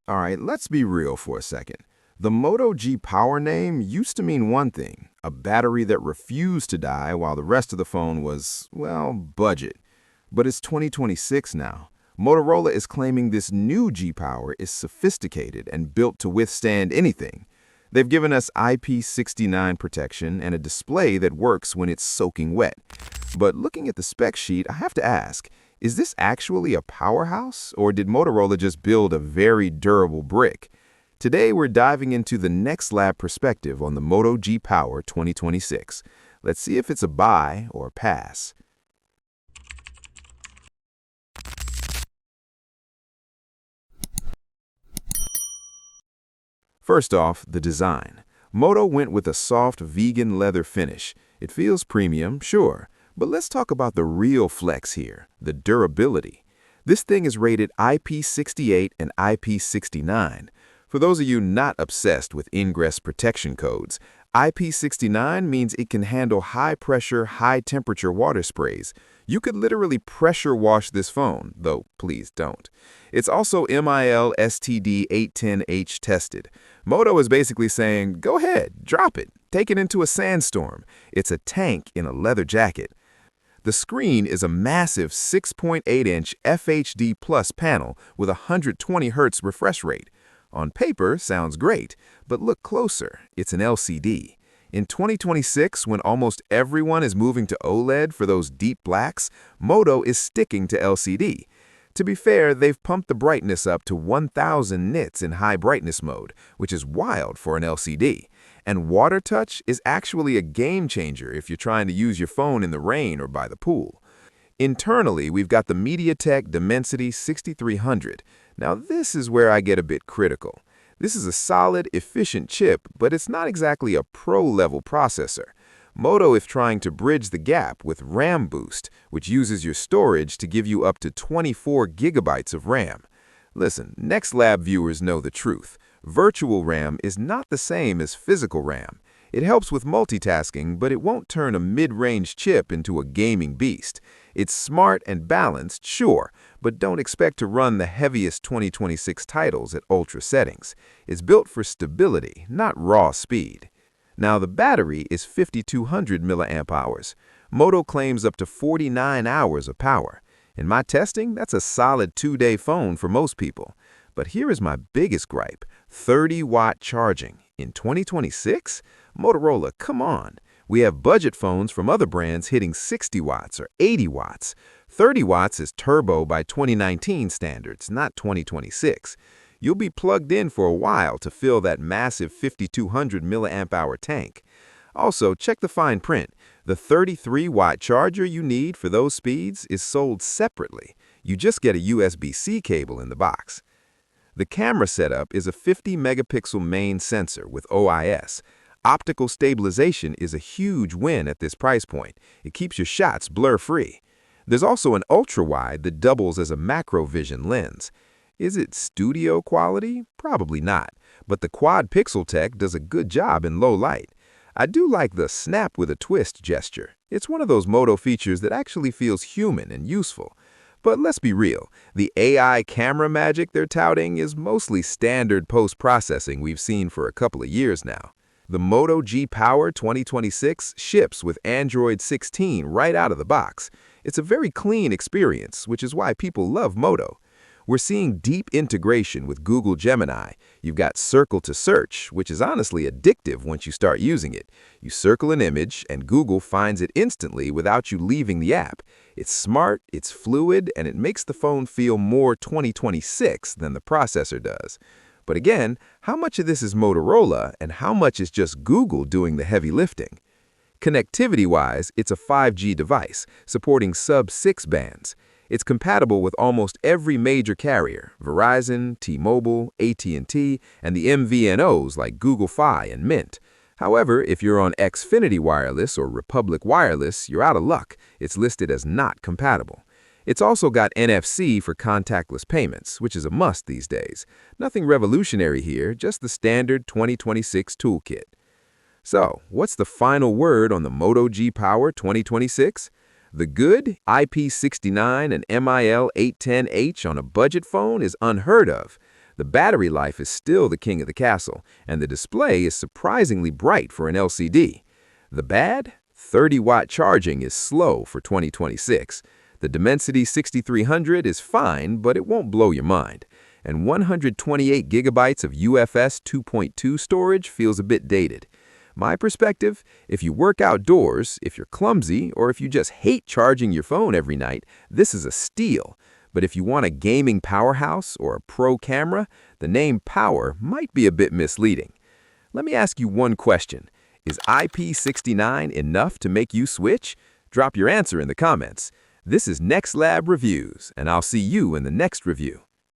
All right, let's be real for a second. The Moto G Power name used to mean one thing, a battery that refused to die while the rest of the phone was, well, budget. But it's 2026 now. Motorola is claiming this new G Power is sophisticated and built to withstand anything. They've given us IP69 protection and a display that works when it's soaking wet. But looking at the spec sheet, I have to ask, is this actually a powerhouse, or did Motorola just build a very durable brick? Today, we're diving into the NexLab perspective on the Moto G Power 2026. Let's see if it's a buy or a pass. First off, the design. Moto went with a soft vegan leather finish. It feels premium, sure, but let's talk about the real flex here, the durability. This thing is rated IP68 and IP69. For those of you not obsessed with ingress protection codes, IP69 means it can handle high-pressure, high-temperature water sprays. You could literally pressure wash this phone, though please don't. It's also MIL STD 810H tested. Moto is basically saying, go ahead, drop it, take it into a sandstorm. It's a tank in a leather jacket. The screen is a massive 6.8-inch FHD Plus panel with a 120 Hz refresh rate. On paper, sounds great, but look closer, it's an LCD. In 2026, when almost everyone is moving to OLED for those deep blacks, Moto is sticking to LCD. To be fair, they've pumped the brightness up to 1000 nits in high brightness mode, which is wild for an LCD. And water touch is actually a game changer if you're trying to use your phone in the rain or by the pool. Internally, we've got the MediaTek Dimensity 6300. Now this is where I get a bit critical. This is a solid, efficient chip, but it's not exactly a pro-level processor. Moto is trying to bridge the gap with RAM Boost, which uses your storage to give you up to 24 gigabytes of RAM. Listen, NexLab viewers know the truth. Virtual RAM is not the same as physical RAM. It helps with multitasking, but it won't turn a mid-range chip into a gaming beast. It's smart and balanced, sure, but don't expect to run the heaviest 2026 titles at ultra settings. It's built for stability, not raw speed. Now, the battery is 5200 milliamp hours. Moto claims up to 49 hours of power. In my testing, that's a solid 2-day phone for most people. But here is my biggest gripe, 30-watt charging. In 2026? Motorola, come on. We have budget phones from other brands hitting 60 watts or 80 watts. 30 watts is turbo by 2019 standards, not 2026. You'll be plugged in for a while to fill that massive 5200 milliamp hour tank. Also, check the fine print. The 33-watt charger you need for those speeds is sold separately. You just get a USB-C cable in the box. The camera setup is a 50-megapixel main sensor with OIS. Optical stabilization is a huge win at this price point. It keeps your shots blur-free. There's also an ultra-wide that doubles as a macro-vision lens. Is it studio quality? Probably not, but the quad-pixel tech does a good job in low light. I do like the snap with a twist gesture. It's one of those Moto features that actually feels human and useful. But let's be real, the AI camera magic they're touting is mostly standard post-processing we've seen for a couple of years now. The Moto G Power 2026 ships with Android 16 right out of the box. It's a very clean experience, which is why people love Moto. We're seeing deep integration with Google Gemini. You've got Circle to Search, which is honestly addictive once you start using it. You circle an image, and Google finds it instantly without you leaving the app. It's smart, it's fluid, and it makes the phone feel more 2026 than the processor does. But again, how much of this is Motorola, and how much is just Google doing the heavy lifting? Connectivity-wise, it's a 5G device, supporting sub-6 bands. It's compatible with almost every major carrier, Verizon, T-Mobile, AT&T, and the MVNOs like Google Fi and Mint. However, if you're on Xfinity Wireless or Republic Wireless, you're out of luck. It's listed as not compatible. It's also got NFC for contactless payments, which is a must these days. Nothing revolutionary here, just the standard 2026 toolkit. So, what's the final word on the Moto G Power 2026? The good IP69 and MIL 810H on a budget phone is unheard of. The battery life is still the king of the castle, and the display is surprisingly bright for an LCD. The bad? 30-watt charging is slow for 2026. The Dimensity 6300 is fine, but it won't blow your mind. And 128 gigabytes of UFS 2.2 storage feels a bit dated. My perspective, if you work outdoors, if you're clumsy, or if you just hate charging your phone every night, this is a steal. But if you want a gaming powerhouse or a pro camera, the name Power might be a bit misleading. Let me ask you one question. Is IP69 enough to make you switch? Drop your answer in the comments. This is NexLab Reviews, and I'll see you in the next review.